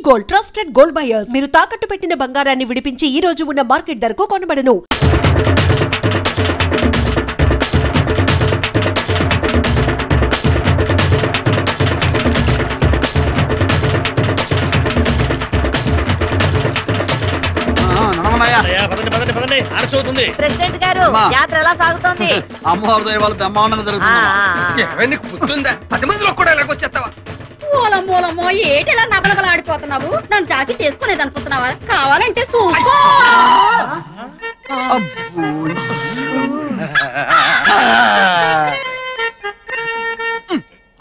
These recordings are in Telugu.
Gold trusted gold buyers. మీరు తాకట్టు పెట్టిన బంగారాన్ని విడిపించి ఈ రోజు ఉన్న మార్కెట్ ధరకు కొనబడను. ప్రెసిడెంట్ గారు యాత్ర ఎలా సాగుతోంది? అమ్మవారి దయవల్ల బ్రహ్మాండంగా జరుగుతుంది. గుర్తుందా 10 మందిలో కూడా ఎలాగొచ్చేస్తావా? మూలమూలమో ఏటిలా నబలగలు ఆడిపోతున్నావు? నన్ను జాకి చేసుకునేది అనుకుంటున్నావా? కావాలంటే చూసుకో.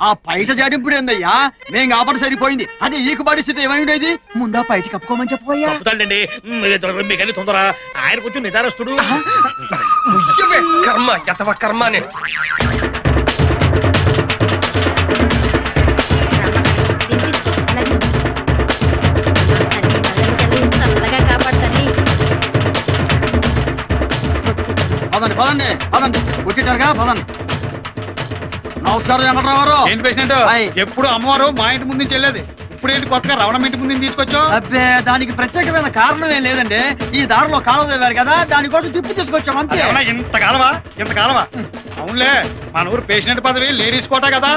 ఆ పైట జాడింపుడు ఏందయ్యా? మేం కాబట్టి సరిపోయింది. అది ఈకు పరిస్థితి ఏమైండేది? ముందా పైకి కప్పుకోమని చెప్పబోయా. మీకని తొందర. ఆయన కొంచెం నిదారస్తుడు. కర్మ చతవ కర్మనే. పదండి పదండి పదండి వచ్చేటారుగా పదండి. నమస్కారం వెంకట్రావు గారు. ఏంటి పేషెంట్? ఎప్పుడు అమ్మవారు మా ఇంటి ముందు నుంచి వెళ్ళేది, ఇప్పుడు ఏంటి కొత్తగా రవణం ఇంటి ముందు తీసుకొచ్చా? అబ్బే దానికి ప్రత్యేకమైన కారణం ఏం లేదండి. ఈ దారిలో కాలువ తవ్వారు కదా, దానికోసం తిప్పి తీసుకొచ్చాం అంతే. ఇంత కాలవా? అవునులే, మన ఊరు పేషెంట్ పదవి లేడీస్ కోట కదా,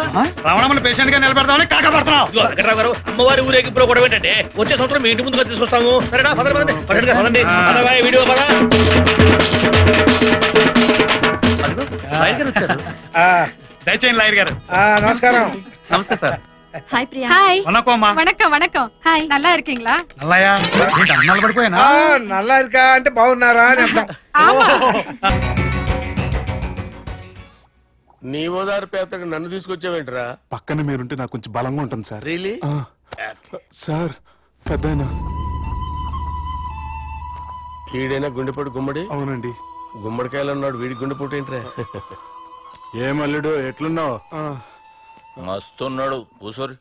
రవణమ్మని పేషెంట్ గా నిలబెడతామని కాకపడుతున్నావు. వెంకట్రావు గారు అమ్మవారి ఊరేగింపులో కూడా ఏంటంటే వచ్చే సంవత్సరం మీ ఇంటి ముందుకు తీసుకొస్తాము. సరేనా? పదండి. వీడియో పదా. దయచేయండి లాయర్ గారు. నమస్కారం. నమస్తే సార్. హాయ్ ప్రియా. హాయ్. వణకమ్మా. వణకం. హాయ్. நல்லா இருக்கீங்களா? నల్లయ్య ఏంటి అన్నాలు పడిపోయానా? నల్లా ఇరుకా అంటే బాగున్నారా అని అర్థం. నీ ఓదారు పేదకు నన్ను తీసుకొచ్చావేంట్రా? పక్కన మీరుంటే నాకు కొంచెం బలంగా ఉంటుంది సార్. రియలీ? సార్ పెద్దయినా. ఈడైనా గుండెపోటు గుమ్మడి? అవునండి. గుమ్మడికాయలు ఉన్నాడు, వీడి గుండెపోటు ఏంట్రా? ఏమల్లుడు ఎట్లున్నావు? మస్తున్నాడు. కూసోరి.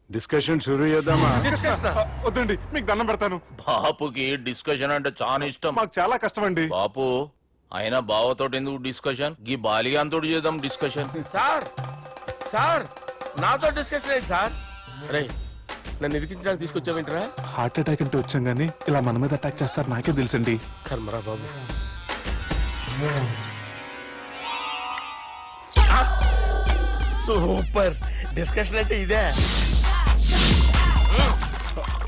డిస్కషన్ షురూ చేద్దామా? వద్దండి, మీకు దండం పెడతాను. బాపుకి డిస్కషన్ అంటే చాలా ఇష్టం. మాకు చాలా కష్టం అండి. బాపు అయినా బావతోటి ఎందుకు డిస్కషన్? గీ బాలిగాంతో చేద్దాం డిస్కషన్. సార్ నాతో డిస్కషన్ ఏంటి సార్? రే నన్ను ఇరికించడానికి తీసుకొచ్చావేంట్రా? హార్ట్ అటాక్ అంటే వచ్చాం గానీ ఇలా మన మీద అటాక్ చేస్తారు నాకే తెలుసండి. కర్మరా బాబు. సూపర్ డిస్కషన్ అంటే ఇదే.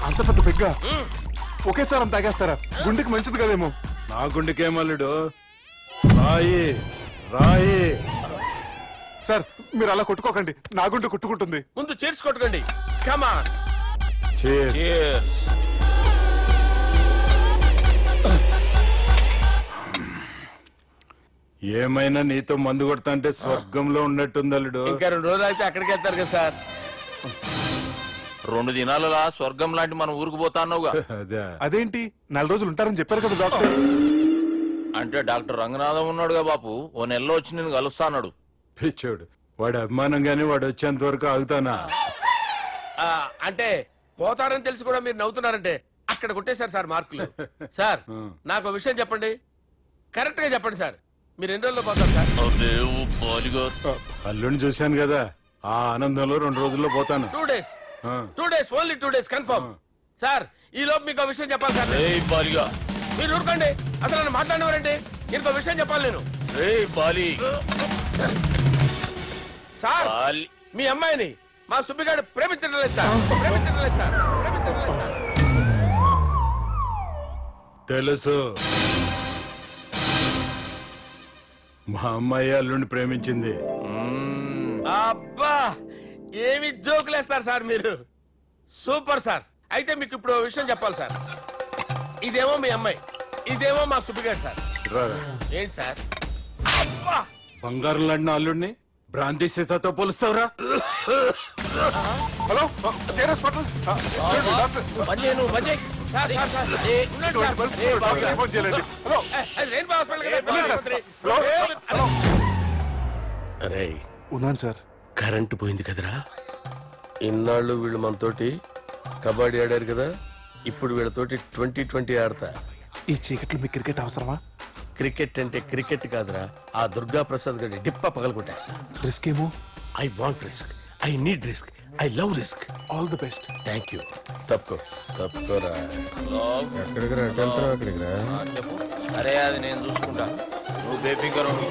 అంత పెద్ద పెగ్గా ఒకేసారి అంత తాగేస్తారా? గుండెకి మంచిది కదేమో. నా గుండెకేమల్లుడు రాయి రాయి. సార్ మీరు అలా కొట్టుకోకండి, నా గుండె కొట్టుకుంటుంది. ముందు చేర్చి కొట్టుకోండి. కమాన్. ఏమైనా నీతో మందు కొడతా అంటే స్వర్గంలో ఉన్నట్టుంది అల్లుడు. ఇంకా 2 రోజులు అయితే అక్కడికి వెళ్తారు కదా సార్. 2 దినాలలా స్వర్గం లాంటి మన ఊరికి పోతాన్నావుగా. అదేంటి 4 రోజులు ఉంటారని చెప్పారు కదా డాక్టర్. అంటే డాక్టర్ రంగనాథం ఉన్నాడుగా బాపు, ఓ నెలలో వచ్చి నేను కలుస్తాన్నాడు. పిచ్చోడు, వాడి అభిమానంగానే వాడు వచ్చేంత వరకు ఆగుతానా? అంటే పోతారని తెలిసి కూడా మీరు నవ్వుతున్నారంటే అక్కడ కొట్టేశారు సార్ మార్కులు. సార్ నాకు విషయం చెప్పండి, కరెక్ట్ గా చెప్పండి సార్. మీరు ఎన్ని రోజుల్లో పోతారు సార్? అల్లుడిని చూశాను కదా, ఆ ఆనందంలో 2 రోజుల్లో పోతాను. 2 days. 2 days, only 2 days confirm. Sir ఈ లోపు మీకు విషయం చెప్పాలి సార్. మీరు ఊరుకోండి, అసలు నన్ను మాట్లాడినవారండి. ఇంకో విషయం చెప్పాలి నేను. సార్ మీ అమ్మాయిని మా సుబ్బిగాడు ప్రేమించడం లేదు సార్. తెలుసు, మా అమ్మాయి అల్లుడిని ప్రేమించింది. అబ్బా ఏమి జోకులేస్తారు సార్ మీరు. Super sir. అయితే మీకు ఇప్పుడు విషయం చెప్పాలి సార్. ఇదేమో మీ అమ్మాయి, ఇదేమో మా సుబ్బిగాడు సార్. ఏంటి సార్? అబ్బా బంగారం లాంటి అల్లుడిని భ్రాంతి సీతతో పోలుస్తావురా? హలో ఉన్నాను సార్. కరెంటు పోయింది కదరా. ఇన్నాళ్ళు వీళ్ళు మనతోటి కబడ్డీ ఆడారు కదా, ఇప్పుడు వీళ్ళతోటి 2020 ఆడతా. ఈ చీకట్లో మీ క్రికెట్ అవసరమా? క్రికెట్ అంటే క్రికెట్ కాదురా, ఆ దుర్గా ప్రసాద్ గారి డిప్ప పగలగొట్టేస్తా. రిస్క్ ఏమో. I want risk, I need risk, I love risk. All the best. Thank you. తప్పుకోరా. చెప్పు. అరే అది నేను చూసుకుంటా, నువ్వు బేఫికర్ ఉండు.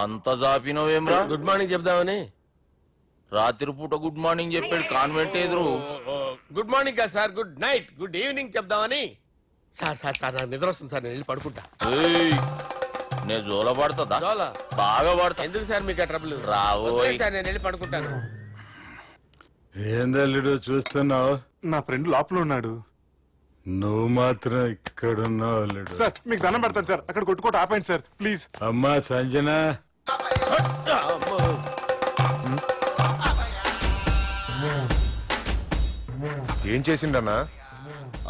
అంత జాపినవేమ్రా? గుడ్ మార్నింగ్ చెప్దామని. రాత్రి పూట గుడ్ మార్నింగ్ చెప్పాడు కాన్వెంట్ ఎదురు. గుడ్ మార్నింగ్ కాదు sir, good night, good evening చెప్దామని. సార్ సార్ సార్ నాకు నిద్ర వస్తుంది సార్, నేను వెళ్ళి పడుకుంటా. నేను జోల పడుతుందా? జోల బాగా పడతా. ఎందుకు సార్ మీకు ట్రబుల్? రావు సార్, నేను వెళ్ళి పడుకుంటాను. ఏందల్లుడు చూస్తున్నావు? నా ఫ్రెండ్ లోపల ఉన్నాడు. నువ్వు మాత్రం ఇక్కడున్నావు అల్లుడు. సార్ మీకు దండం పెడతాను సార్, అక్కడ కొట్టుకోట ఆపండి సార్ ప్లీజ్. అమ్మా సంజన, ఏం చేసిండన్నా?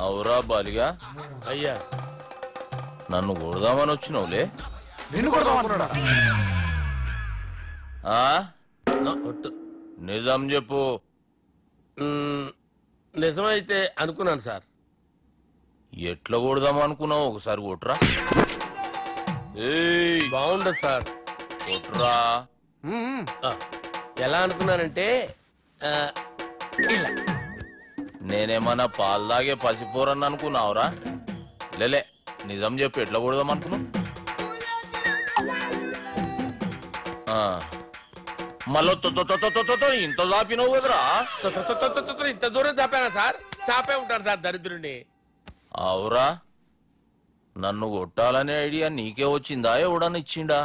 అవురా బాలిగా, అయ్యా నన్ను కొడదామని వచ్చినావులే. నిన్ను కొడదామన్నాడా? నిజం చెప్పు. నిజమైతే అనుకున్నాను సార్. ఎట్లా కొడదాం అనుకున్నావు? ఒకసారి కొట్రా. బాగుండదు సార్. కొట్రా. ఎలా అనుకున్నానంటే ఇలా. నేనేమన్నా పాలు తాగే పసిపోరని అనుకున్నావురా? లేలే, నిజం చెప్పు, ఎట్లా కొడదాం అనుకున్నావు? మళ్ళీ ఇంత చాపినవు కదరా? ఇంత దూరం చాపానా సార్? చాపే ఉంటారు సార్ దరిద్రుడిని. అవురా, నన్ను కొట్టాలనే ఐడియా నీకే వచ్చిందా? ఎవడన్నా ఇచ్చిండా?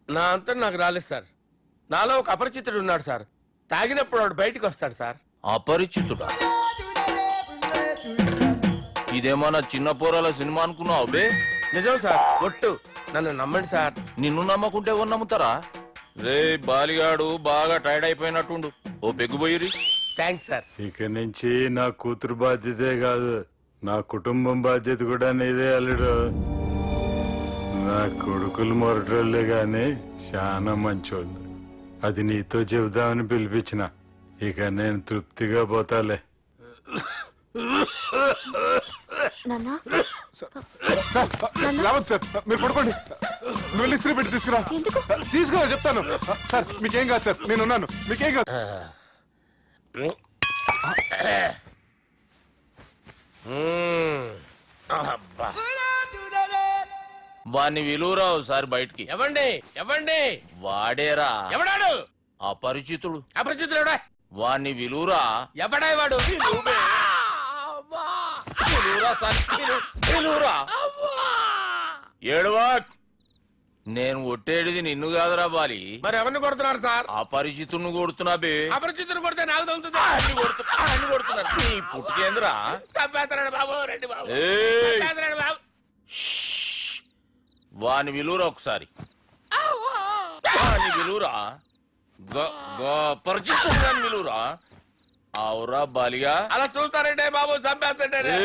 నా అంతా నాకు రాలేదు సార్. నాలో ఒక అపరిచితుడు ఉన్నాడు సార్. తాగినప్పుడు వాడు బయటకు వస్తాడు సార్. అపరిచితుడా? ఇదేమన్నా చిన్న పోరాల సినిమా అనుకున్నావు బే? నిజం సార్, ఒట్టు, నన్ను నమ్మండి సార్. నిన్ను నమ్మకుంటే ఎవరు నమ్ముతారా? రే బాలిగాడు బాగా టైర్డ్ అయిపోయినట్టుండు, ఓ పెగ్గుపోయిరి. Thanks sir. ఇక నుంచి నా కూతురు బాధ్యతే కాదు, నా కుటుంబం బాధ్యత కూడా నీదే అల్లుడు. నా కొడుకులు మొరటోళ్ళే గాని చాలా మంచోళ్ళు. అది నీతో చెబుదామని పిలిపించిన. ఇక నేను తృప్తిగా పోతాలే. లేవద్దు సార్, మీరు పడుకోండి. నువ్వు వెళ్ళి ఇస్త్రీ పెట్టి తీసుకురా. తీసుకురా చెప్తాను సార్. మీకేం కాదు సార్, నేనున్నాను, మీకేం కాదు. వాడిని విలువరావు సార్ బయటికి. ఎవండి ఎవండి? వాడేరా. ఎవడాడు? అపరిచితుడు. అపరిచితుడు ఎవడా? వాడిని విలువరా. ఎవడా వాడు? ఏడవా. నేను ఒట్టేడిది నిన్ను కాదురా బాలి. మరి ఎవరిని కొడుతున్నారు సార్? అపరిచితుడిని కొడుతున్నా బే. అపరిచితుడు కొడితే నాకు తగులుతుంది. అన్ని కొడుతున్నారు. నీ పుట్టుకేంద్రా? చంపేస్తాడు బాబు, రండి బాబు. బాబు వాని విలువరా ఒకసారి. వాని విలువరా. పరిచితుడు విలువరా. అవురా బాలిగా. అలా చూస్తారంటే బాబు, చంపేస్తాడే.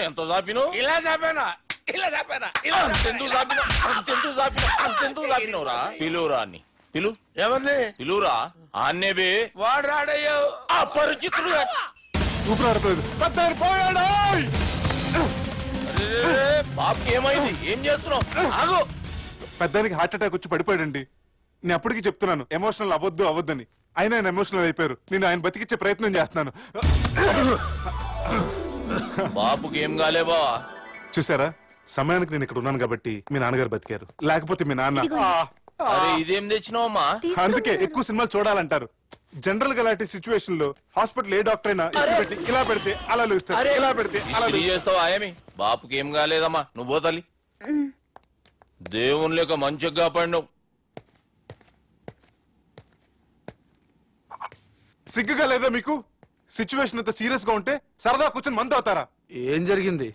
ఎంత చాపిను? ఇలా చాపానా? ఇలా చాపానా? అంతెందుకు చాపినవురా? పిలువురా అని. పిలు. ఎవరిని పిలువురా. ఆన్నే బే. వాడు రాడయ్యో. అపరిచితుడు. ఊపిరాడలేదు. బాబుకి ఏమైంది? ఏం చేస్తున్నావు? ఆగు. పెద్దానికి హార్ట్ అటాక్ వచ్చి పడిపోయాడండి. నేను అప్పటికి చెప్తున్నాను ఎమోషనల్ అవ్వద్దని. ఆయన ఎమోషనల్ అయిపోయారు. నేను ఆయన బతికిచ్చే ప్రయత్నం చేస్తున్నాను. బాబుకి ఏం కాలే బావా? చూసారా, సమయానికి నేను ఇక్కడ ఉన్నాను కాబట్టి మీ నాన్నగారు బతికారు. లేకపోతే మీ నాన్న. అరే ఇదేం తెచ్చినావమ్మా? అందుకే ఎక్కువ సినిమాలు చూడాలంటారు. జనరల్ గా అలాంటి సిచ్యువేషన్ లో హాస్పిటల్ ఏ డాక్టర్ అయినా ఇలా పెడితే అలా లూస్తారు, ఇలా పెడితే అలా చేస్తావా? ఏమి బాపుకి ఏం కాలేదమ్మా, నువ్వు పోతల్లి. దేవుని లేక మంచిగా కాపాడినావు. సిగ్గుగా లేదా మీకు? సిచ్యువేషన్ అంత సీరియస్ గా ఉంటే సరదా కూర్చొని మందు అవుతారా? ఏం జరిగింది?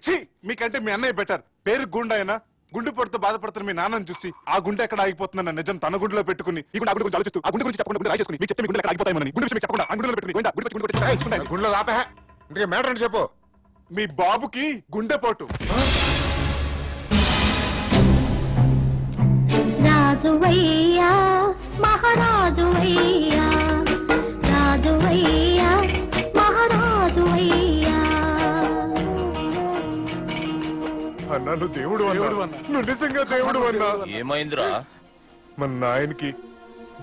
మీకంటే మీ అన్నయ్య బెటర్. పేరు గుండె అయినా గుండె పొడితో బాధపడుతున్న మీ నాన్నని చూసి ఆ గుండె ఎక్కడ ఆగిపోతుందన్న నిజం తన గుండెలో పెట్టుకుని ఈ గుండె గురించి ఆలోచిస్తూ ఆ గుండె గురించి చెప్పకుండా రాజేసుకుని మీకు చెప్తే మీ గుండె ఆగిపోతాయని గుండె విషయం చెప్పకుండా ఆ గుండెలో పెట్టుకుని గుండెలో ఆపే ఇంకే మ్యాటర్ అని చెప్పు. మీ బాబుకి గుండెపోటు. రాజువయ్యా మహారాజువయ్యా, రాజువయ్యా మహారాజువయ్యా. అన్నా నువ్వు దేవుడు అన్నా, నువ్వు నిజంగా దేవుడు అన్నా. ఏమైందిరా? మన నాయనకి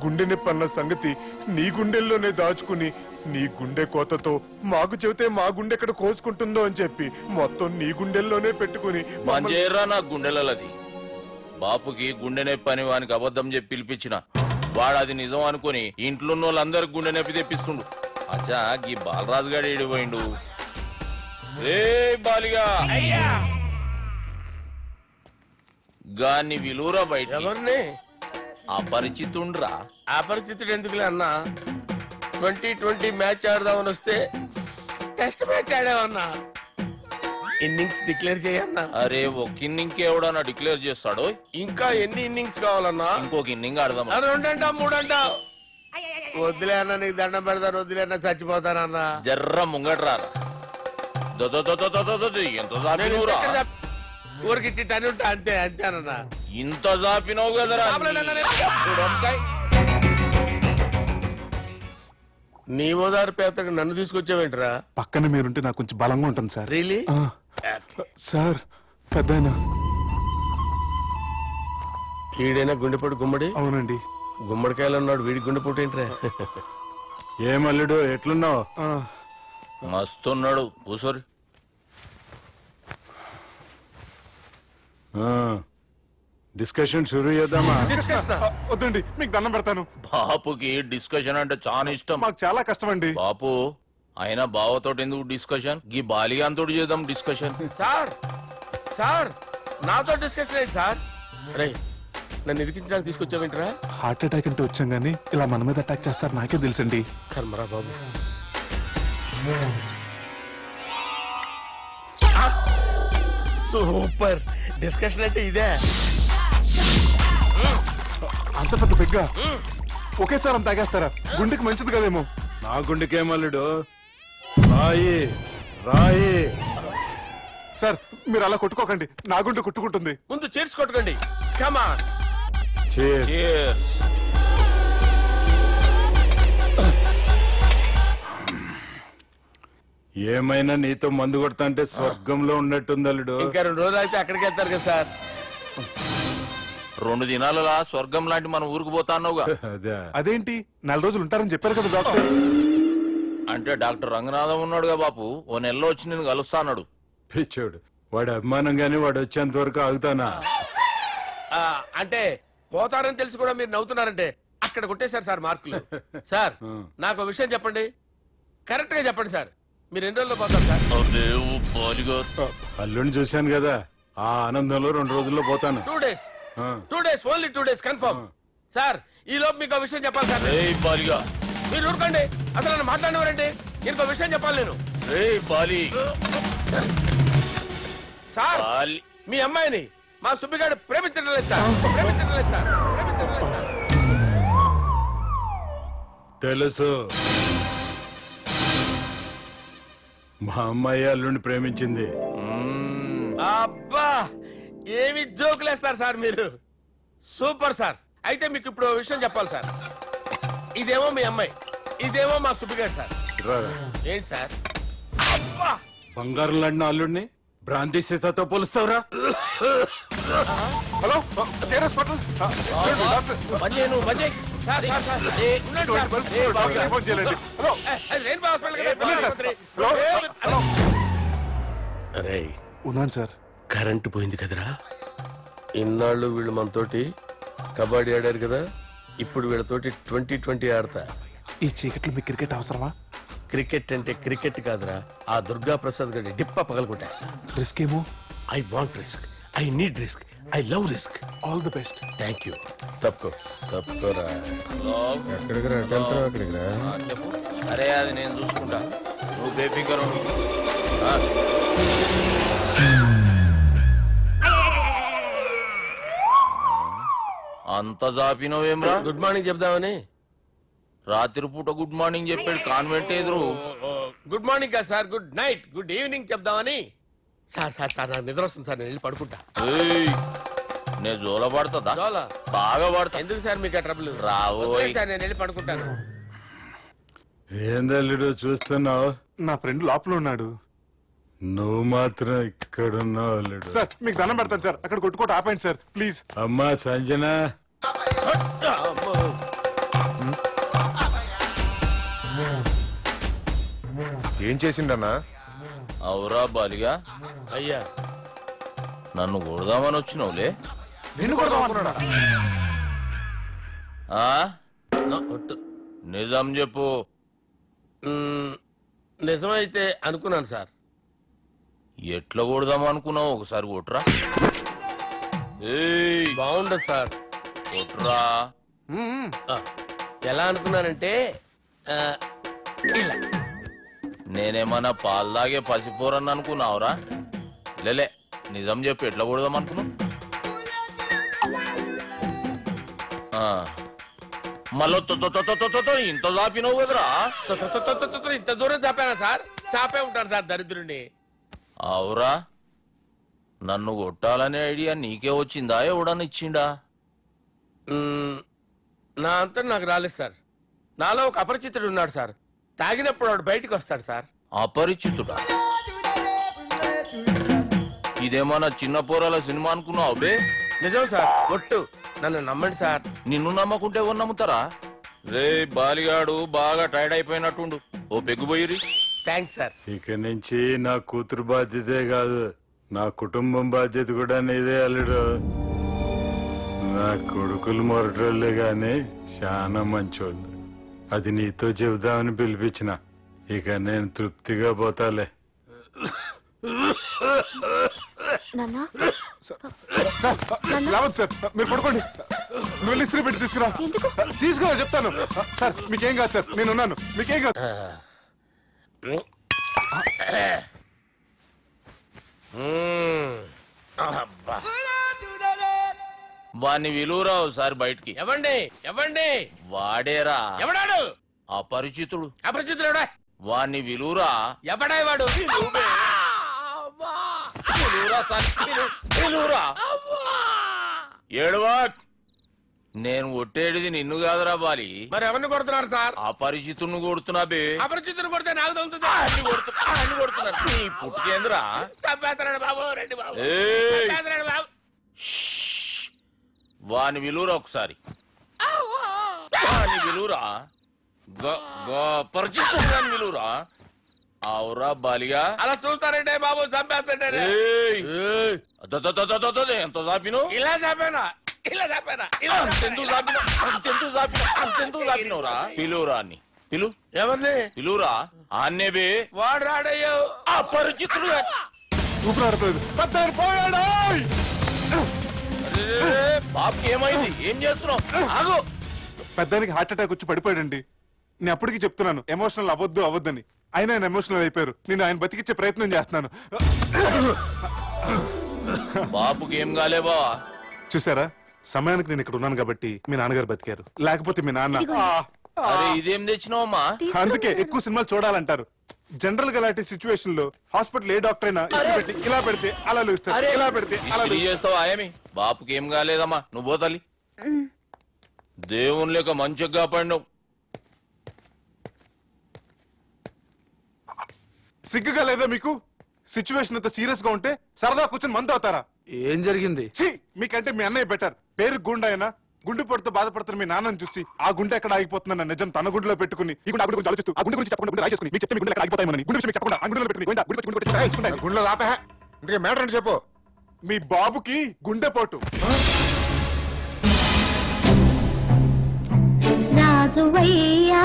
గుండె నొప్పి అన్న సంగతి నీ గుండెల్లోనే దాచుకుని నీ గుండె కోతతో మాకు చెబితే మా గుండె ఎక్కడ కోసుకుంటుందో అని చెప్పి మొత్తం నీ గుండెల్లోనే పెట్టుకుని మంజేరా నా గుండెలది. బాపుకి గుండె నొప్పి అని వానికి అబద్ధం చెప్పి పిలిపించిన వాడు అది నిజం అనుకుని ఇంట్లో వాళ్ళందరికి గుండె నొప్పి తెప్పిస్తుండు. అచ్చా ఈ బాలరాజు గారు ఏడిపోయిండు. ఏ బాలిగా గాన్ని విలువరా బయట. ఎవరిని? అపరిచితుండ్రా. అపరిచితుడు ఎందుకులే అన్నా, 2020 మ్యాచ్ ఆడదామని వస్తే టెస్ట్ మ్యాచ్ ఆడామన్నా. ఇన్నింగ్స్ డిక్లేర్ చేయన్నా. అరే ఒక ఇన్నింగ్ ఎవడన్నా డిక్లేర్ చేస్తాడు? ఇంకా ఎన్ని ఇన్నింగ్స్ కావాలన్నా? ఇంకొక ఇన్నింగ్ ఆడదాం. 2 అంటా 3 అంటా? వద్దులే అన్న, నీకు దండం పెడతాను, వద్దులే అన్న, చచ్చిపోతానన్నా. జర్ర ముంగట్రా. ఎంత జాపినవురా? ఊరికిచ్చి టని ఉంటా అంతే అంతేనన్నా. ఇంత జాపినవు కదరా. నీ ఓదారు పేదకు నన్ను తీసుకొచ్చావేంట్రా? పక్కన మీరుంటే నాకు కొంచెం బలంగా ఉంటుంది సార్. రియలీ? సార్ పెద్దయినా. ఈడైనా గుండెపోటు గుమ్మడి? అవునండి. గుమ్మడికాయలు ఉన్నాడు, వీడి గుండెపోటు ఏంట్రా? ఏమల్లుడు ఎట్లున్నావు? మస్తున్నాడు. కూసోరి. డిస్కషన్ షురూ చేద్దామా? వద్దండి, మీకు దండం పెడతాను. బాపుకి డిస్కషన్ అంటే చాలా ఇష్టం. మాకు చాలా కష్టం అండి. బాపు అయినా బావతోటి ఎందుకు డిస్కషన్? గీ బాలిగాంతోటి చేద్దాం డిస్కషన్. సార్ సార్ నాతో డిస్కషన్ ఏంటి సార్? అరే నన్ను ఇరికించడానికి తీసుకొచ్చావేంట్రా? హార్ట్ అటాక్ అంటే వచ్చాం గానీ ఇలా మన మీద అటాక్ చేస్తారు నాకే తెలుసండి. కర్మరా బాబు. సూపర్ డిస్కషన్ అంటే ఇదే. అంత పెద్ద పెగ్గా ఒకేసారి అంత తాగేస్తారా? గుండెకి మంచిది కదేమో. నా గుండెకేమల్లుడు రాయి రాయి. సార్ మీరు అలా కొట్టుకోకండి, నా గుండె కొట్టుకుంటుంది. ముందు చేర్చి కొట్టుకోండి. కమాన్. ఏమైనా నీతో మందు కొడతా అంటే స్వర్గంలో ఉన్నట్టుంది అల్లుడు. ఇంకా 2 రోజులు అయితే అక్కడికి వెళ్తారు కదా సార్. 2 దినాలలా స్వర్గం లాంటి మన ఊరికి పోతాన్నావుగా. అదేంటి 4 రోజులు ఉంటారని చెప్పారు కదా డాక్టర్. అంటే డాక్టర్ రంగనాథం ఉన్నాడుగా బాపు, ఓ నెలలో వచ్చి నేను కలుస్తా అన్నాడు. పిచ్చోడు, వాడు అభిమానంగానే వాడు వచ్చేంత వరకు ఆగుతానా? అంటే పోతారని తెలిసి కూడా మీరు నవ్వుతున్నారంటే అక్కడ కొట్టేశారు సార్ మార్కులు. సార్ నాకు విషయం చెప్పండి, కరెక్ట్ గా చెప్పండి సార్. మీరు ఎన్ని రోజుల్లో పోతారు సార్? అల్లుడిని చూశాను కదా, ఆ ఆనందంలో 2 రోజుల్లో పోతాను. 2 days. 2 days, only 2 days confirm. Sir ఈ లోపు మీకు విషయం చెప్పాలి సార్. మీరు ఊరుకోండి, అసలు నన్ను మాట్లాడినవారండి. ఇంకో విషయం చెప్పాలి నేను. సార్ మీ అమ్మాయిని మా సుబ్బిగాడు ప్రేమించడం లేదు సార్. ప్రేమించడం లేదు సార్. తెలుసు, మా అమ్మాయి అల్లుడిని ప్రేమించింది. అబ్బా ఏమి జోకులేస్తారు సార్ మీరు. Super sir. అయితే మీకు ఇప్పుడు విషయం చెప్పాలి సార్. ఇదేమో మీ అమ్మాయి, ఇదేమో మా సుబ్బిగాడు సార్. ఏంటి సార్? అబ్బా బంగారం లాంటి అల్లుడిని భ్రాంతి సీతతో పోలుస్తావురా? హలో ఉన్నాను సార్. కరెంటు పోయింది కదరా. ఇన్నాళ్ళు వీళ్ళు మనతోటి కబడ్డీ ఆడారు కదా, ఇప్పుడు వీళ్ళతోటి 2020 ఆడతా. ఈ చీకట్లో మీకు క్రికెట్ అవసరమా? క్రికెట్ అంటే క్రికెట్ కాదురా, ఆ దుర్గా ప్రసాద్ గారి డిప్ప పగలగొట్టా. రిస్క్ ఏమో. I want risk, I need risk, I love risk. All the best. Thank you. తప్పుకోరా. ఎక్కడికి రా? అక్కడికి రా. చెప్పు. అరే అది నేను చూసుకుంటా, నువ్వు బేఫికర్. అంత జాపినవేమ్రా? గుడ్ మార్నింగ్ చెప్దామని. రాత్రి పూట గుడ్ మార్నింగ్ చెప్పాడు కాన్వెంట్ ఎదురు. గుడ్ మార్నింగ్ కాదు sir, good night, good evening చెప్దామని. సార్ సార్ సార్ నాకు నిద్ర వస్తుంది సార్, నేను వెళ్ళి పడుకుంటా. నేను జోల పడుతుందా? జోల బాగా పడతా. ఎందుకు సార్ మీకు ఆ ట్రబుల్? రావు సార్, నేను వెళ్ళి పడుకుంటాను. ఏందల్లుడు చూస్తున్నావు? నా ఫ్రెండ్ లోపల ఉన్నాడు. నువ్వు మాత్రం ఇక్కడున్నావు అల్లుడు. సార్ మీకు దండం పెడతాను సార్, అక్కడ కొట్టుకోట ఆపండి సార్ ప్లీజ్. అమ్మా సంజన, ఏం చేసిండన్నా? అవురా బాలిగా, అయ్యా నన్ను కొడదామని వచ్చినావులే. నిన్ను కొడదామన్నాడా? నిజం చెప్పు. నిజమైతే అనుకున్నాను సార్. ఎట్లా కొడదాం అనుకున్నావు? ఒకసారి కొట్రా. బాగుండదు సార్. కొట్రా. ఎలా అనుకున్నానంటే ఇలా. నేనేమన్నా పాలు తాగే పసిపోరని అనుకున్నావురా? లేలే, నిజం చెప్పు, ఎట్లా కొడదాం అనుకున్నావు? మళ్ళీ ఇంత చాపినావు కదరా? ఇంత దూరం చాపానా సార్? చాపే ఉంటాను సార్ దరిద్రుడిని. అవురా, నన్ను కొట్టాలనే ఐడియా నీకే వచ్చిందా? ఎవడన్నా ఇచ్చిండా? నా అంతా నాకు రాలేదు సార్. నాలో ఒక అపరిచితుడు ఉన్నాడు సార్. తాగినప్పుడు వాడు బయటికి వస్తాడు సార్. అపరిచితుడా? ఇదేమన్నా చిన్న పోరాల సినిమా అనుకున్నావు బే? నిజం సార్, ఒట్టు, నన్ను నమ్మండి సార్. నిన్ను నమ్మకుంటే ఎవరు నమ్ముతారా? రే బాలిగాడు బాగా టైర్డ్ అయిపోయినట్టుండు, ఓ పెగ్గుపోయిరి. Thanks sir. ఇక నుంచి నా కూతురు బాధ్యతే కాదు, నా కుటుంబం బాధ్యత కూడా నీదే అల్లుడు. నా కొడుకులు మొరటోళ్ళే గాని చాలా మంచోళ్ళు. అది నీతో చెబుదామని పిలిపించిన. ఇక నేను తృప్తిగా పోతాలే. రావద్దు సార్, మీరు పడుకోండి. నువ్వు వెళ్ళి ఇస్త్రీ పెట్టి తీసుకురా. తీసుకురా చెప్తాను సార్. మీకేం కాదు సార్, నేను ఉన్నాను. మీకేం కాదు. వాణ్ణి విలువరావు సార్ బయటికి. ఎవండి ఎవండి? వాడేరా. ఎవడాడు? అపరిచితుడు. అపరిచితుడు వాణ్ణి విలువరా. ఎవడాయి వాడు? ఏడవా. నేను కొట్టేది నిన్ను కాదురా బాలి. మరి ఎవరిని కొడుతున్నారు సార్? అపరిచితుడిని కొడుతున్నా బే. అపరిచితుడు కొడితే నాకు తగులుతుంది. అన్ని కొడుతున్నారు. నీ పుట్టుకేంద్రా? చంపేస్తున్నాడు బాబు, రండి బాబు. చంపేస్తున్నాడు బాబు. వాని విలువరా ఒకసారి. వాని విలువరా. పరిచితుడు విలువరా. అవురా బాలిగా. అలా చూస్తారంటే బాబు, చంపేస్తాడే. ఎంత చాపిను? ఇలా చంపేనా? ఇలా చంపేనా? అంతెందుకు చాపినవురా? పిలువురా అని. పిలు. ఎవరిని పిలువురా. ఆన్నే బే. వాడు రాడయ్యో. అపరిచితుడు. ఊపిరాడలేదు. బాబుకి ఏమైంది? ఏం చేస్తున్నావు? ఆగు. పెద్దానికి హార్ట్ అటాక్ వచ్చి పడిపోయాడండి. నేను అప్పటికి చెప్తున్నాను ఎమోషనల్ అవ్వద్దని. ఆయన ఎమోషనల్ అయిపోయారు. నేను ఆయన బతికిచ్చే ప్రయత్నం చేస్తున్నాను. బాబుకి ఏం కాలే బావా? చూసారా, సమయానికి నేను ఇక్కడ ఉన్నాను కాబట్టి మీ నాన్నగారు బతికారు. లేకపోతే మీ నాన్న. అరే ఇదేం తెచ్చినావమ్మా? అందుకే ఎక్కువ సినిమాలు చూడాలంటారు. జనరల్ గా ఇలాంటి సిచ్యువేషన్ లో హాస్పిటల్ ఏ డాక్టర్ అయినా ఇలా పెడితే అలా లూస్తారు, ఇలా పెడితే అలా చేస్తావు. ఆయమి బాపుకి ఏం కాలేదమ్మా, నువ్వు పోతాలి. దేవుని లేక మంచిగా పడినావు. సిగ్గుగా లేదా మీకు? సిచ్యువేషన్ అంత సీరియస్ గా ఉంటే సరదా కూర్చొని మందు అవుతారా? ఏం జరిగింది? మీకంటే మీ అన్నయ్య బెటర్. పేరు గుండె అయినా గుండెపోటుతో బాధపడుతున్న మీ నాన్నని చూసి ఆ గుండె ఎక్కడ ఆగిపోతుందన్న నిజం తన గుండెలో పెట్టుకుని ఈ గుండె గురించి ఆలోచిస్తూ ఆ గుండె గురించి చెప్పకుండా రాజేసుకుని మీకు చెప్తే మీ గుండె ఎక్కడ ఆగిపోతాయని గుండె విషయం చెప్పకుండా ఆ గుండెలో పెట్టుకుని గుండెలో ఆపే. ఇందుకే మ్యాటర్ అని చెప్పు. మీ బాబుకి గుండెపోటు. రాజువయ్యా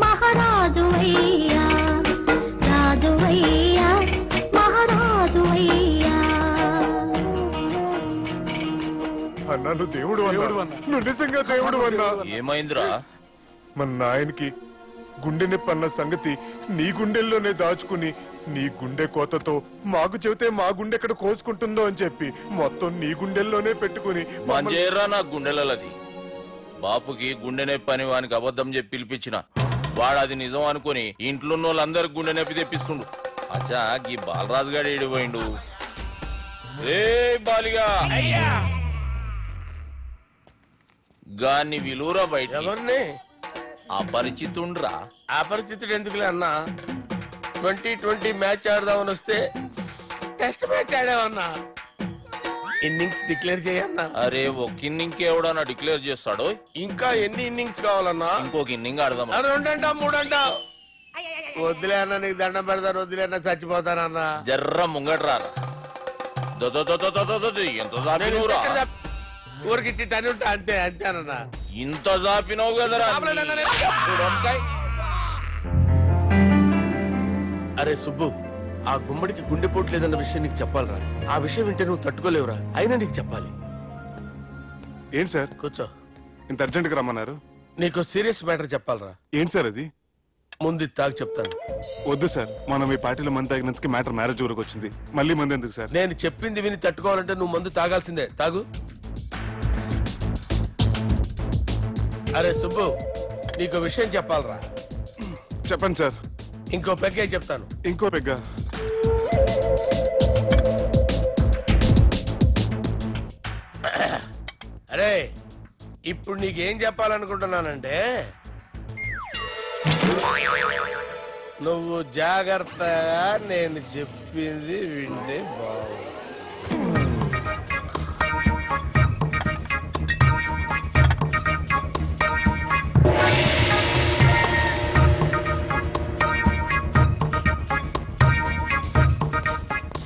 మహారాజువయ్యా, రాజువయ్యా మహారాజువయ్యా. అన్నా నువ్వు దేవుడు అన్నా, నువ్వు నిజంగా దేవుడు అన్నా. ఏమైందిరా? మన నాయనకి గుండె నొప్పి అన్న సంగతి నీ గుండెల్లోనే దాచుకుని నీ గుండె కోతతో మాకు చెబితే మా గుండె ఎక్కడ కోసుకుంటుందో అని చెప్పి మొత్తం నీ గుండెల్లోనే పెట్టుకుని మంజేరా నా గుండెలది. బాపుకి గుండె నొప్పి అని వానికి అబద్ధం చెప్పి పిలిపించిన వాడు అది నిజం అనుకుని ఇంట్లో ఉన్న వాళ్ళందరికి గుండె నొప్పి తెప్పిస్తుండు. అచ్చా ఈ బాలరాజు గారు ఏడిపోయిండు. రే బాలిగా, గాన్ని విలువరా బయట. ఎవరిని? అపరిచితుండ్రా. అపరిచితుడు ఎందుకులే అన్నా, 2020 మ్యాచ్ ఆడదామని వస్తే టెస్ట్ మ్యాచ్ ఆడామన్నా. ఇన్నింగ్స్ డిక్లేర్ చేయన్నా. అరే ఒక ఇన్నింగ్ ఎవడన్నా డిక్లేర్ చేస్తాడు? ఇంకా ఎన్ని ఇన్నింగ్స్ కావాలన్నా? ఇంకొక ఇన్నింగ్ ఆడదాం. 2 అంటావు 3 అంటావు. వద్దులే అన్న, నీకు దండం పెడతాను. వద్దులే అన్న, చచ్చిపోతానన్నా. జర్ర ముంగట్రారా. ఎంత జాపినవురా? ఊరికి టని ఉంటా అంతే అంతేనన్నా. ఇంత జాపినవు కదరా. అరే సుబ్బు, ఆ గుమ్మడికి గుండెపోటు లేదన్న విషయం నీకు చెప్పాలరా. ఆ విషయం వింటే నువ్వు తట్టుకోలేవురా. అయినా నీకు చెప్పాలి. ఏంటి సార్? కూర్చో. ఇంత అర్జెంట్ గా రమ్మన్నారు? నీకు సీరియస్ మ్యాటర్ చెప్పాలరా. ఏంటి సార్ అది? ముందు తాగు చెప్తాను. వద్దు సార్, మనం ఈ పార్టీలో మంది తాగినందుకు మ్యాటర్ మ్యారేజ్ వరకు వచ్చింది. మళ్ళీ మంది ఎందుకు సార్? నేను చెప్పింది విని తట్టుకోవాలంటే నువ్వు మందు తాగాల్సిందే. తాగు. అరే సుబ్బు, నీకు విషయం చెప్పాలరా. చెప్పండి సార్. ఇంకో పెగ్గే చెప్తాను. ఇంకో పెగ్గా? అరే ఇప్పుడు నీకేం చెప్పాలనుకుంటున్నానంటే, నువ్వు జాగ్రత్తగా నేను చెప్పింది వింటే బాగు.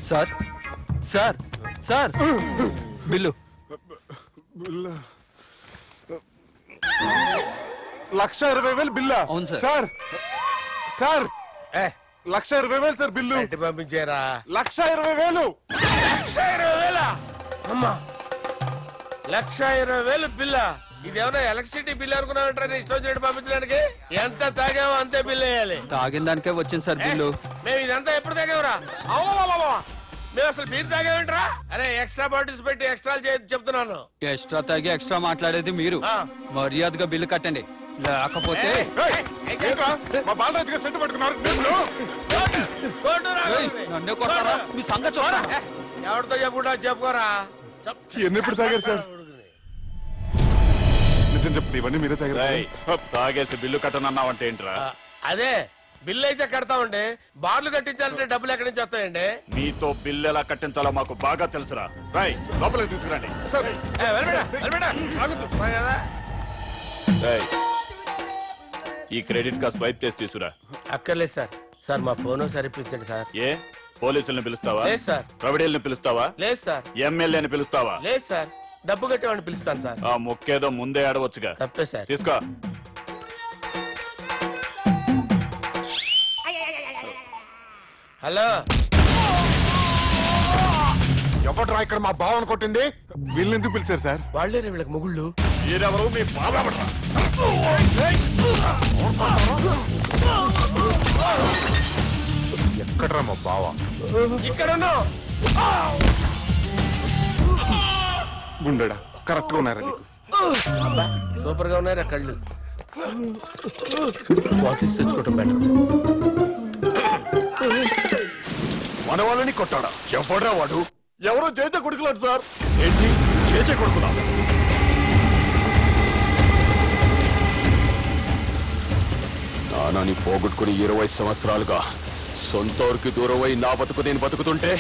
Sir sir sir, bill. 1,20,000 బిల్లా? అవును sir. Sir sir, 1,20,000 sir bill. పంపించారా? 1,20,000. 1,20,000? అమ్మా, 1,20,000 బిల్లా? ఇదేమన్నా ఎలక్ట్రిసిటీ బిల్ అనుకున్నామంటారా? నీ ఇష్టం వచ్చినట్టు పంపించడానికి. ఎంత తాగామో అంతే బిల్లు వేయాలి. తాగిన దానికే వచ్చింది సార్ బిల్లు. మేము ఇదంతా ఎప్పుడు తాగామరా? అవ్వ, మేము అసలు బీర్ తాగామంటరా? అరే ఎక్స్ట్రా బాటిల్స్ పెట్టి ఎక్స్ట్రా చెప్తున్నాను. ఎక్స్ట్రా తాగి ఎక్స్ట్రా మాట్లాడేది మీరు. మర్యాదగా బిల్లు కట్టండి, లేకపోతే మా బాలరాజు గారు సెంటు పట్టుకున్నారు. నన్నే కొట్టారా? మీ సంగతి చూడరా. ఎవరితో చెప్పుకుంటా చెప్పుకోరా. ఎన్నెప్పుడు తాగారు సార్? నిజం చెప్తే ఇవన్నీ మీరే తాగారు. తాగేసి బిల్లు కట్టనన్నావంటే ఏంట్రా? అదే బిల్లు అయితే కడతామండి. బార్లు కట్టించాలంటే డబ్బులు ఎక్కడి నుంచి వస్తాయండి? నీతో బిల్లు ఎలా కట్టించాలో మాకు బాగా తెలుసురా. రై లోపలికి తీసుకురండి. ఈ క్రెడిట్ కార్డ్ స్వైప్ చేసి తీసుకురా. అక్కర్లేదు సార్. సార్ మా ఫోన్ సరిపించండి సార్. ఏ పోలీసుల్ని పిలుస్తావా? లేదు సార్. ప్రొవిడీల్ని పిలుస్తావా? లేదు సార్. ఎమ్మెల్యేని పిలుస్తావా? లేదు సార్. డబ్బు కట్టేవాడిని పిలుస్తాను సార్. ఆ ముక్కేదో ముందే ఆడవచ్చుగా. తప్పే సార్. తీసుకో. హలో, ఎవడ్రా ఇక్కడ మా బావని కొట్టింది? వీళ్ళని ఎందుకు పిలిచారు సార్? వాళ్ళే వీళ్ళకి మొగుళ్ళు. మీరెవరు? మీ బాబా ఎక్కడ్రా మా బావ? ఇక్కడ గుండెడా కరెక్ట్ గా ఉన్నారా నీకు? సూపర్ గా ఉన్నారా కళ్ళు? బాటిల్స్ తెచ్చుకోవటం బెటర్. మన వాళ్ళని కొట్టాడా? ఎవడ్రా వాడు? ఎవరో చేసే కొడుకులాడు సార్. ఏంటి చేసే కొడుకులా? నానాని పోగొట్టుకుని 20 సంవత్సరాలుగా సొంత ఊరికి దూరమై నా బతుకు నేను బతుకుతుంటే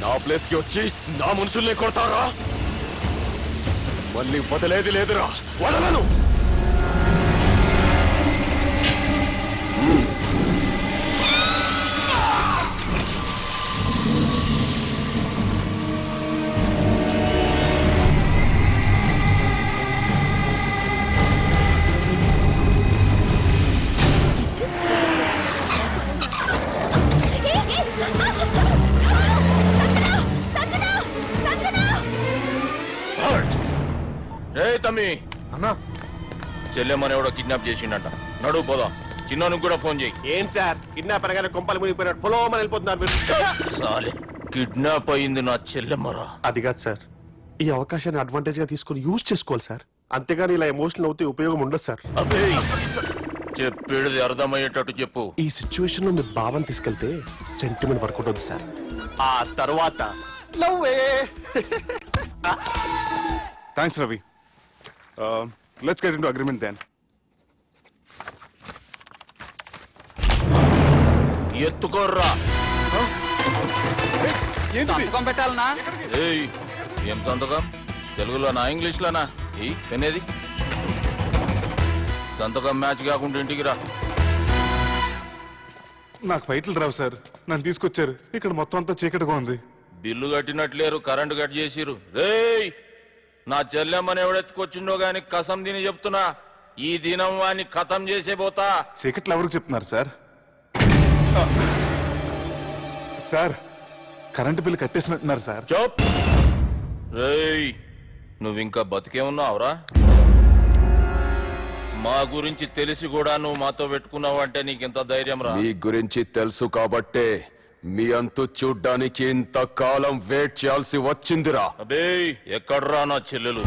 నా ప్లేస్ కి వచ్చి నా మనుషుల్ని కొడతారా? మళ్ళీ వదిలేది లేదురా, వదలను. తమ్మి అన్నా, చెల్లెమ్మని ఎవడో కిడ్నాప్ చేసిండట. నడువు పోదాం. చిన్నోనికి కూడా ఫోన్ చేయి. ఏం సార్, కిడ్నాప్ అనగానే కొంపలు మునిగిపోయినాడు. పొలవమని వెళ్ళిపోతున్నారు మీరు. సాలే, కిడ్నాప్ అయింది నా చెల్లెమ్మరా. అది కాదు సార్, ఈ అవకాశాన్ని అడ్వాంటేజ్ గా తీసుకుని యూజ్ చేసుకోవాలి సార్. అంతేగాని ఇలా ఎమోషనల్ అవుతే ఉపయోగం ఉండదు సార్. అబ్బే, చెప్పేది అర్థమయ్యేటట్టు చెప్పు. ఈ సిచ్యువేషన్ లో మీరు భావం తీసుకెళ్తే సెంటిమెంట్ వర్కౌట్ అవుతుంది సార్. ఆ తర్వాత thanks Ravi. Let's get into agreement then. ఎత్తుకోర్రా. సంతకం పెట్టాలనా? ఏయ్, ఏం సంతకం? తెలుగులోనా ఇంగ్లీష్లోనా? ఈ పెనేది సంతకం మ్యాచ్ కాకుండా ఇంటికి రా. నాకు ఫైట్లు రావు సార్, నన్ను తీసుకొచ్చారు. ఇక్కడ మొత్తం అంతా చీకటిగా ఉంది. బిల్లు కట్టినట్లేరు, కరెంటు కట్ చేసిరు. రేయ్, నా చెల్లెమ్మని ఎవడెత్తుకొచ్చిండో గాని కసం తిని చెప్తున్నా, ఈ దినం వాణ్ణి ఖతం చేసే పోతా. చీకట్లు ఎవరికి చెప్తున్నారు సార్? సార్, కరెంటు బిల్లు కట్టేసినట్టున్నారు సార్. చోప్. రేయ్, నువ్వింకా బతికే ఉన్నావురా? మా గురించి తెలిసి కూడా నువ్వు మాతో పెట్టుకున్నావంటే నీకెంత ధైర్యం రా? మీ గురించి తెలుసు కాబట్టే మీ అంతు చూడ్డానికి ఇంతకాలం వెయిట్ చేయాల్సి వచ్చిందిరా. అబే, ఎక్కడ్రా నా చెల్లెలు?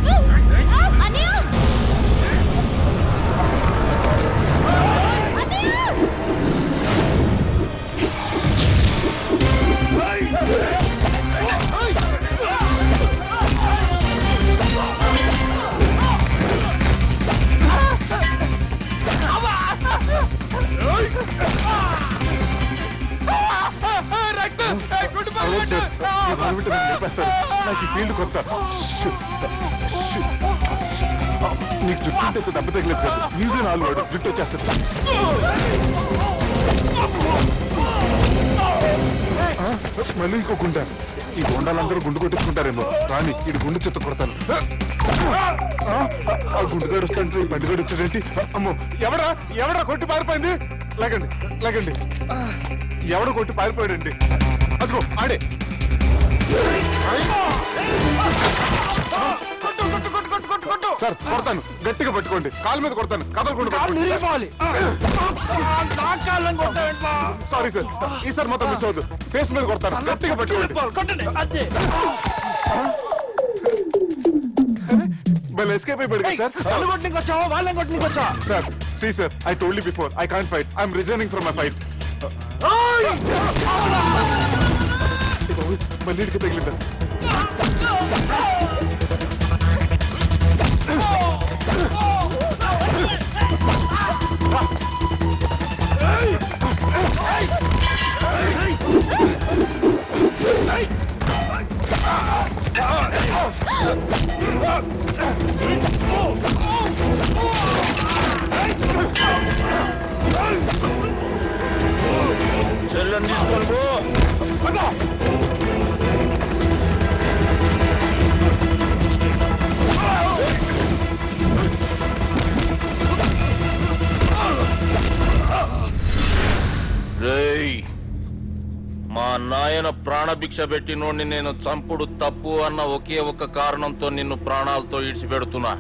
నాకు ఈ ఫీల్డ్ కొత్త. నీకు జుట్టు దెబ్బ తగిలేదు కదా, ఈజీ 4 జుట్టు వచ్చేస్తుంది. మళ్ళీ ఇంకో గుండా. ఈ గుండాలందరూ గుండు కొట్టించుకుంటారేమో. రాని ఇది గుండు చెత్త కొడతాను. ఆ గుండుగాడు వస్తాంటే ఈ బండిగాడు వచ్చాడేంటి? అమ్మో, ఎవడా కొట్టి పారిపోయింది? లాగండి లాగండి. ఎవడ కొట్టి పారిపోయాడండి? అదిగో ఆడే. సార్ కొడతాను, గట్టిగా పట్టుకోండి. కాలు మీద కొడతాను, కదలకుండా. సారీ సార్, ఈసారి మొత్తం మిస్ అవుతుంది. ఫేస్ మీద కొడతాను, గట్టిగా పట్టుకోండి. మళ్ళీ ఎస్కేప్ అయిపోయాడు సార్. వాళ్ళని కొట్టుకు వచ్చావా? Sir, see sir, I told you before, I can't fight. I'm resigning from my fight. మళ్ళీ ఇడికి తగిలిందా? చెల్లెని తీసుకొని పో. రేయ్, మా నాయన ప్రాణభిక్ష పెట్టినోడిని నేను చంపుడు తప్పు అన్న ఒకే ఒక్క కారణంతో నిన్ను ప్రాణాలతో ఇడిచిపెడుతున్నా.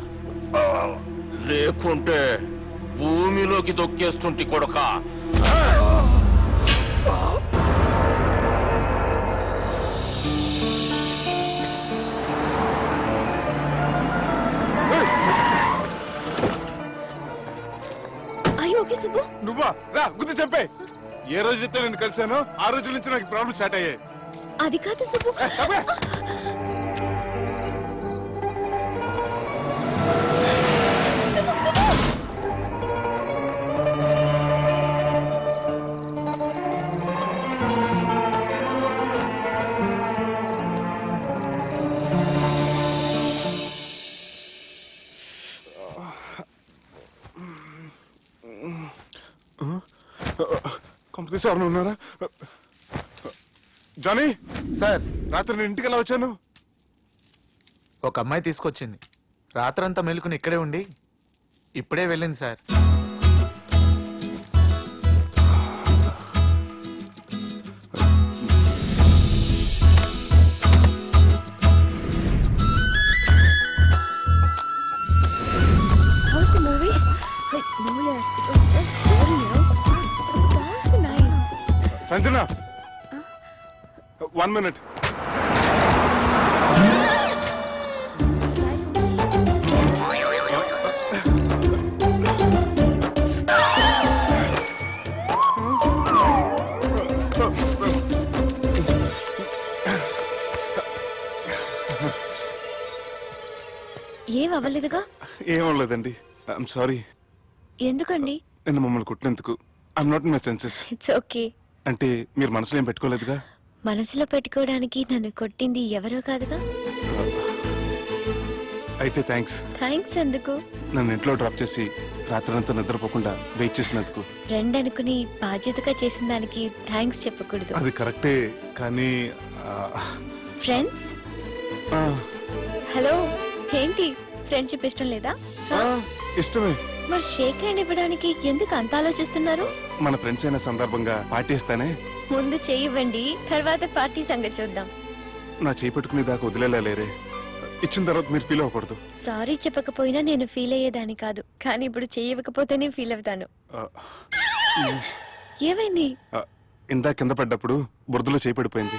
లేకుంటే భూమిలోకి దొక్కేస్తుంటి కొడక. నువ్వా? రా, గుద్ది చంపే. ఏ రోజైతే నేను కలిశానో ఆ రోజు నుంచి నాకు ప్రాబ్లం స్టార్ట్ అయ్యాయి. అది కాదు సుబ్బు. కంపెనీ సార్ ఉన్నారా? జానీ సార్, రాత్రి నేను ఇంటికి ఎలా వచ్చాను? ఒక అమ్మాయి తీసుకొచ్చింది. రాత్రంతా మెలుకుని ఇక్కడే ఉండి ఇప్పుడే వెళ్ళింది సార్. సంజన, 1 minute. ఏం అవ్వలేదుగా? ఏం అవ్వలేదండి. I'm sorry. ఎందుకండి? నిన్న మమ్మల్ని కుట్టినందుకు. I'm not in my senses. It's okay. అంటే మీరు మనసులో ఏం పెట్టుకోలేదుగా? మనసులో పెట్టుకోవడానికి నన్ను కొట్టింది ఎవరో కాదుగా. అయితే థ్యాంక్స్. థ్యాంక్స్ ఎందుకు? నన్ను ఇంట్లో డ్రాప్ చేసి రాత్రంతా నిద్రపోకుండా వెయిట్ చేసినందుకు. ఫ్రెండ్ అనుకుని బాధ్యతగా చేసిన దానికి థ్యాంక్స్ చెప్పకూడదు. అది కరెక్టే, కానీ ఫ్రెండ్స్ హలో, ఏంటి ఫ్రెండ్షిప్ ఇష్టం లేదా? ఇష్టమే. మరి షేక్ హ్యాండ్ ఇవ్వడానికి ఎందుకు అంత ఆలోచిస్తున్నారు? మన ఫ్రెండ్స్ అయిన సందర్భంగా పార్టీ ఇస్తానే. ముందు చేయివ్వండి, తర్వాత పార్టీ సంగతి చూద్దాం. నా చేయి పెట్టుకునే దాకా వదిలేలా లేరే. ఇచ్చిన తర్వాత మీరు ఫీల్ అవ్వకూడదు. సారీ చెప్పకపోయినా నేను ఫీల్ అయ్యేదాన్ని కాదు, కానీ ఇప్పుడు చేయకపోతేనే ఫీల్ అవుతాను. ఏమైంది? ఇందా కింద పడ్డప్పుడు బురదలో చేయి పడిపోయింది.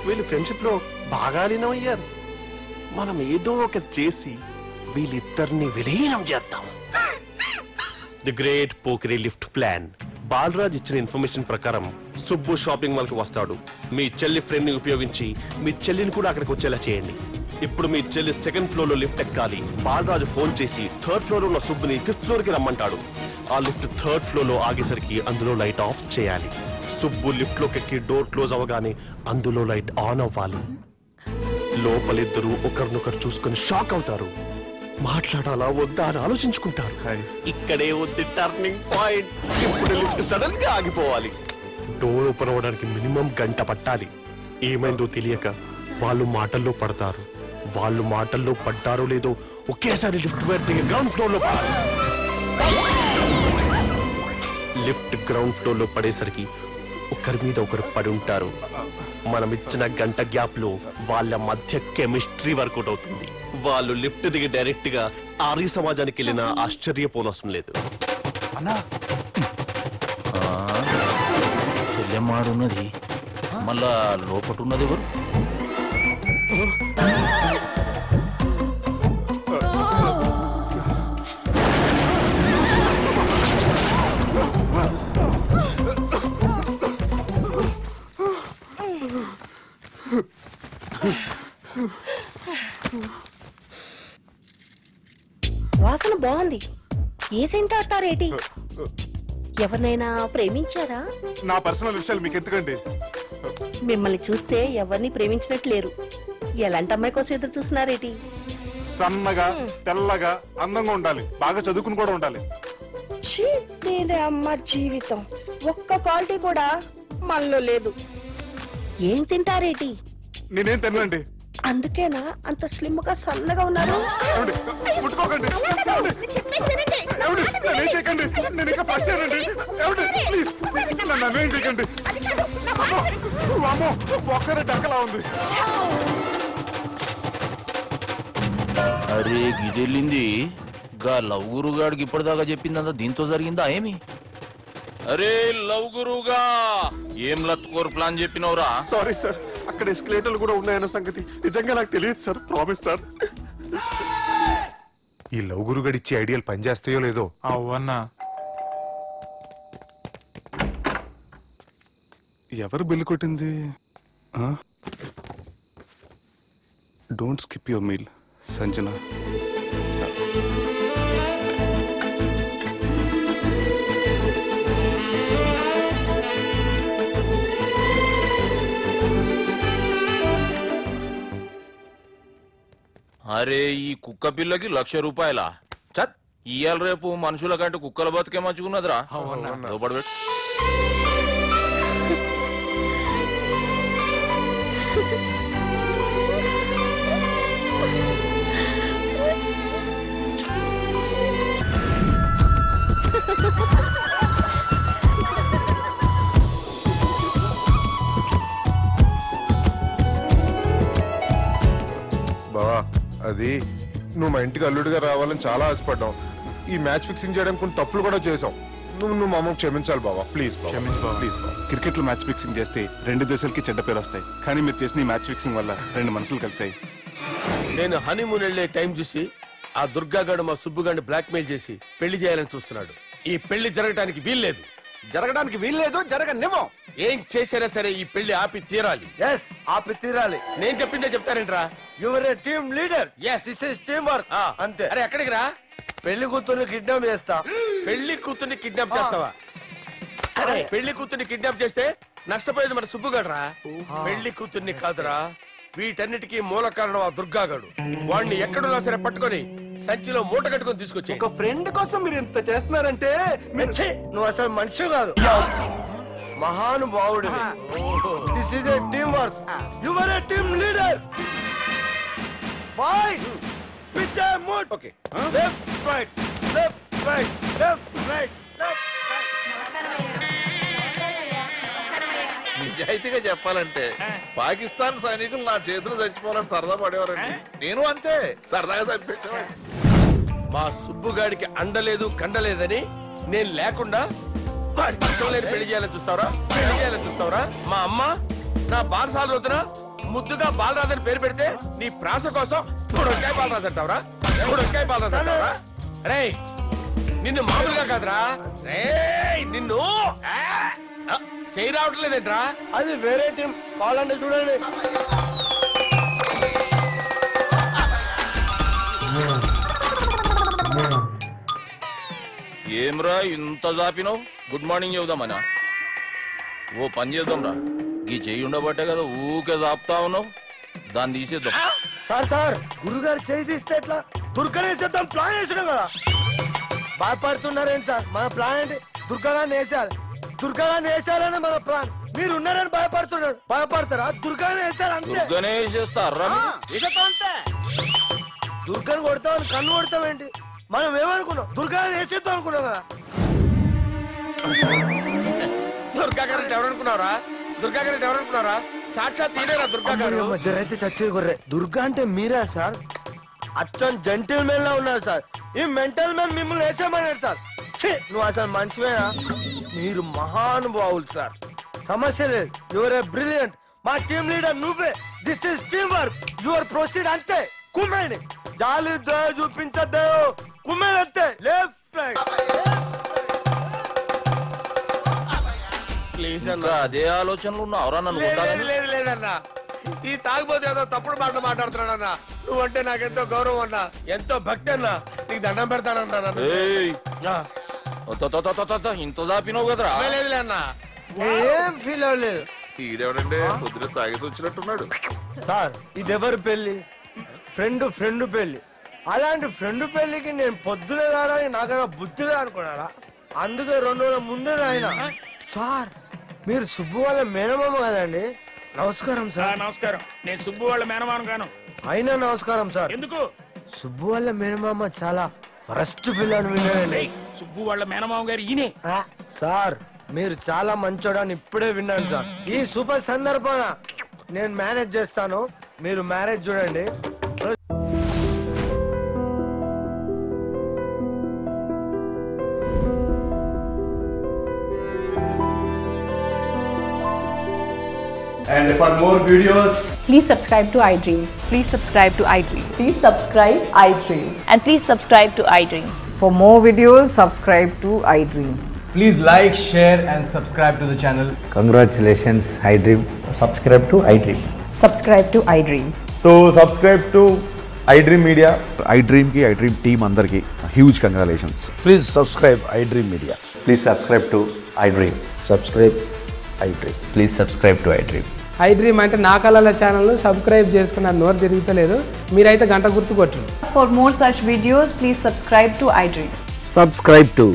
వీళ్ళు ఫ్రెండ్షిప్ లో బాగా లీనమయ్యారు. మనం ఏదో ఒక చేసి వీళ్ళిద్దరిని విలీనం చేద్దాం. ది గ్రేట్ పోకరీ లిఫ్ట్ ప్లాన్. బాలరాజ్ ఇచ్చిన ఇన్ఫర్మేషన్ ప్రకారం సుబ్బు షాపింగ్ మాల్ కి వస్తాడు. మీ చెల్లి ఫ్రెండ్ ని ఉపయోగించి మీ చెల్లిని కూడా అక్కడికి వచ్చేలా చేయండి. ఇప్పుడు మీ చెల్లి సెకండ్ ఫ్లోర్ లో లిఫ్ట్ ఎక్కాలి. బాలరాజు ఫోన్ చేసి థర్డ్ ఫ్లోర్ ఉన్న సుబ్బుని ఫిఫ్త్ ఫ్లోర్ కి రమ్మంటాడు. ఆ లిఫ్ట్ థర్డ్ ఫ్లోర్ లో ఆగేసరికి అందులో లైట్ ఆఫ్ చేయాలి. సుబ్బు లిఫ్ట్ లోకి ఎక్కి డోర్ క్లోజ్ అవ్వగానే అందులో లైట్ ఆన్ అవ్వాలి. లోపలిద్దరూ ఒకరినొకరు చూసుకుని షాక్ అవుతారు. మాట్లాడాలా వద్దా అని ఆలోచించుకుంటారు. ఇక్కడే ఉంది టర్నింగ్ పాయింట్. ఇప్పుడు లిఫ్ట్ సడన్ గా ఆగిపోవాలి. డోర్ ఓపెన్ అవ్వడానికి మినిమం గంట పట్టాలి. ఏమైందో తెలియక వాళ్ళు మాటల్లో పడతారు. వాళ్ళు మాటల్లో పడ్డారో లేదో ఒకేసారి లిఫ్ట్ దిగి గ్రౌండ్ ఫ్లోర్ లో పడాలి. లిఫ్ట్ గ్రౌండ్ ఫ్లోర్ లో పడేసరికి ఒకరి మీద ఒకరు పడి ఉంటారు. మనం ఇచ్చిన గంట గ్యాప్ లో వాళ్ళ మధ్య కెమిస్ట్రీ వర్కౌట్ అవుతుంది. వాళ్ళు లిఫ్ట్ దిగి డైరెక్ట్ గా ఆర్య సమాజానికి వెళ్ళినా ఆశ్చర్యపోనవసరం లేదు. అన్నా చెల్లెమ్మాడున్నది, మళ్ళా లోపటున్నది ఎవరు? వాసన బాగుంది. ఏ సెంట్ ఆడతారేటి? ఎవరినైనా ప్రేమించారా? నా పర్సనల్ విషయాలు మీకు ఎందుకండి? మిమ్మల్ని చూస్తే ఎవరిని ప్రేమించినట్లేరు. ఎలాంటి అమ్మాయి కోసం ఎదురు చూస్తున్నారేటి? సన్నగా తెల్లగా అందంగా ఉండాలి, బాగా చదువుకుని కూడా ఉండాలి. అమ్మ జీవితం ఒక్క క్వాలిటీ కూడా మనలో లేదు. ఏం తింటారేటి? నేనేం తినండి. అందుకేనా అంత స్లిమ్ గా సన్నగా ఉన్నారు? ముట్టుకోకండి, నేను ఇంకా ఫస్ట్ చేయనండి. నన్నేం చేయకండి. ఒక్కరే డక్కలా ఉంది. అరే గిదెళ్ళింది గా లవ్ గురుగాడికి ఇప్పటిదాకా చెప్పిందంతా దీంతో జరిగిందా ఏమి? అరే లవ్ గురుగా ఏం లత్కోరు ప్లాన్ చెప్పినవురా? సారీ సార్, అక్కడ ఎస్కలేటర్లు కూడా ఉన్నాయన్న సంగతి నిజంగా నాకు తెలియదు సార్. Promise sir. ఈ లవ్ గురుగాడి ఇచ్చే ఐడియాలు పనిచేస్తాయో లేదో. అవునా? ఎవరు బిల్లు కొట్టింది? Don't skip your meal Sanjana. అరే ఈ కుక్క పిల్లకి ₹1,00,000 చత్. ఇయ్యాల రేపు మనుషుల కంటే కుక్కల బతికే మంచుకున్నదిరా. లోపడి పెట్టు. బావా, అది నువ్వు మా ఇంటికి అల్లుడిగా రావాలని చాలా ఆశపడ్డావు. ఈ మ్యాచ్ ఫిక్సింగ్ చేయడానికి కొన్ని తప్పులు కూడా చేసాం. నువ్వు మా అమ్మకు క్షమించాలి బావా, ప్లీజ్. ప్లీజ్. క్రికెట్ లో మ్యాచ్ ఫిక్సింగ్ చేస్తే 2 దేశాలకి చెడ్డ పేరు వస్తాయి. కానీ మీరు చేసిన ఈ మ్యాచ్ ఫిక్సింగ్ వల్ల 2 మనసులు కలిసాయి. నేను హనీమూన్ వెళ్లే టైం చూసి ఆ దుర్గాగాడు మా సుబ్బుగాడిని బ్లాక్మెయిల్ చేసి పెళ్లి చేయాలని చూస్తున్నాడు. ఈ పెళ్లి జరగడానికి వీల్లేదు. జరగనివ్వం. ఏం చేసినా సరే ఈ పెళ్లి ఆపి తీరాలి. ఆపి తీరాలి. నేను చెప్పిందే చెప్తారేంట్రా? Your a team leader. This is team work. అంతే. అరే ఎక్కడికి రా? పెళ్లి కూతుర్ని కిడ్నాప్ చేస్తా. పెళ్లి కూతుర్ని కిడ్నాప్ చేస్తావా? అరే పెళ్లి కూతుర్ని కిడ్నాప్ చేస్తే నష్టపోయేది మన సుబ్బుగడరా. పెళ్లి కూతుర్ని కాదురా, వీటన్నిటికీ మూల కారణం ఆ దుర్గాగాడు. వాడిని ఎక్కడున్నా సరే పట్టుకొని సంచిలో మూట కట్టుకొని తీసుకొచ్చి. ఒక ఫ్రెండ్ కోసం మీరు ఇంత చేస్తున్నారంటే నువ్వు అసలు మనిషి కాదు, మహానుభావుడు. This is a teamwork. You are a team leader. Boy with a mood. Okay left right left right left right left నిజాయితీగా చెప్పాలంటే పాకిస్తాన్ సైనికులు నా చేతులు చచ్చిపోవాలని సరదా పడేవారండి. నేను అంతే సరదాగా చంపించేవాడిని. మా సుబ్బుగాడికి అండలేదు కండలేదని నేను లేకుండా వాడికి ఇష్టం లేని పెళ్లి చేయాలని చూస్తావరా? పెళ్లి చేయాలని చూస్తావరా? మా అమ్మ నా బాలసాల రోజున ముద్దుగా బాలరాజని పేరు పెడితే నీ ప్రాస కోసం మూడొక్కాయ బాలరాజు అంటావరా? మూడొక్కాయ బాలరాజు అంటావరా? రే నిన్ను మామూలుగా కాదురా, రే నిన్ను చేయి రావట్లేదేంట్రా? అది వేరే టీం కావాలంటే చూడండి. ఏమ్రా ఇంత జాపినావు? Good morning చెబుదామనా? ఓ పని చేద్దాంరా, ఈ చెయ్యి ఉండబట్టే కదా ఊకే జాపుతా ఉన్నావు. దాన్ని తీసేద్దాం. సార్ గురుగారు చేయి తీస్తే ఎట్లా? దుర్గనే చేద్దాం ప్లాన్ వేసినాం కదా. భయపడుతున్నారేంటి సార్? మన ప్లాన్ ఏంటి? దుర్గాన్ని వేసేయాలి. దుర్గాన్ని వేసేయాలని మన ప్లాన్. మీరు ఉన్నారని భయపడుతున్నాడు. భయపడతారా? దుర్గాన్ని వేసేయాలి అంతే. దుర్గనే వేసేస్తారా? ఇదతో అంతే. దుర్గాన్ని కొడతామని కన్ను కొడతామేంటి? మనం ఏమనుకున్నాం? దుర్గాన్ని వేసేద్దాం అనుకున్నాం కదా. దుర్గా గారు ఎవరనుకున్నారా? దుర్గా గారు ఎవరనుకున్నారా? సాక్షాత్ తీరేరా దుర్గా గారు. అయితే చచ్చే గొర్రె. దుర్గా అంటే మీరా సార్? అచ్చం జెంటిల్ మెన్ లా ఉన్నారు సార్. ఈ మెంటల్ మెన్ మిమ్మల్ని వేసేమన్నాడు సార్. నువ్వు అసలు మంచివేనా? మీరు మహానుభావులు సార్, సమస్య లేదు. Your a brilliant. మా టీమ్ లీడర్ నువ్వే. This is team work. Your proceed అంతే. కుమ్మేని జాలి దయ చూపించద్దు. కుమ్మేని అంతే. Left right. అదే ఆలోచనలు ఉన్నావురా? నన్ను లేదన్నా, ఈ తాగిపోతే ఏదో తప్పుడు మాటలు మాట్లాడుతున్నాడన్నా. నువ్వంటే నాకెంతో గౌరవం అన్నా, ఎంతో భక్తి అన్నా. నీకు దండం పెడతానన్నా. ఇంత దాపినావు కదరా? లేదులేన్నా, ఏం ఫీల్ అవ్వలేదు. ఈడెవడండి పొద్దున తాగేసి వచ్చినట్టున్నాడు. సార్ ఇది ఎవరు పెళ్లి? ఫ్రెండ్ పెళ్లి. అలాంటి ఫ్రెండ్ పెళ్లికి నేను పొద్దునే రావడానికి నాకైనా బుద్ధిగా అనుకున్నారా? అందుకే 2 రోజుల ముందే ఆయన. సార్ మీరు సుబ్బు వాళ్ళ మేనమామ కదండి? నమస్కారం సార్. నమస్కారం. నేను సుబ్బు వాళ్ళ మేనమామ గాను. అయినా నమస్కారం సార్. ఎందుకు? సుబ్బు వాళ్ళ మేనమామ చాలా ఫస్ట్ పిల్లని విన్నానండి. సుబ్బు వాళ్ళ మేనమామ గారు ఈయనే. సార్ మీరు చాలా మంచోడని ఇప్పుడే విన్నాను సార్. ఈ శుభ సందర్భాన నేను మేనేజ్ చేస్తాను, మీరు మ్యారేజ్ చూడండి. And for more videos, please subscribe to iDream. Please subscribe to iDream. Please subscribe iDream. And please subscribe to iDream. For more videos, subscribe to iDream. please like, share and subscribe to the channel. Congratulations, iDream. Subscribe to iDream. Subscribe to iDream. So subscribe to iDream Media. iDream ki iDream team andarki huge congratulations. Please subscribe iDream Media. Please subscribe to iDream. Subscribe iDream. Please subscribe to iDream. iDream అంటే నా కళల ఛానల్ సబ్స్క్రైబ్ చేసుకున్న నోరు తిరుగుతలేదు, మీరైతే గంట గుర్తు కొట్టండి. For more such videos, please subscribe to iDream. Subscribe to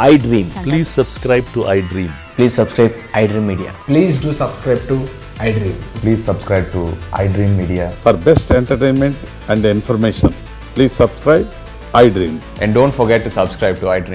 iDream. Please subscribe to iDream. Please subscribe iDream Media. Please do subscribe to iDream. Please subscribe to iDream Media. For best entertainment and information, please subscribe iDream. And don't forget to subscribe to iDream.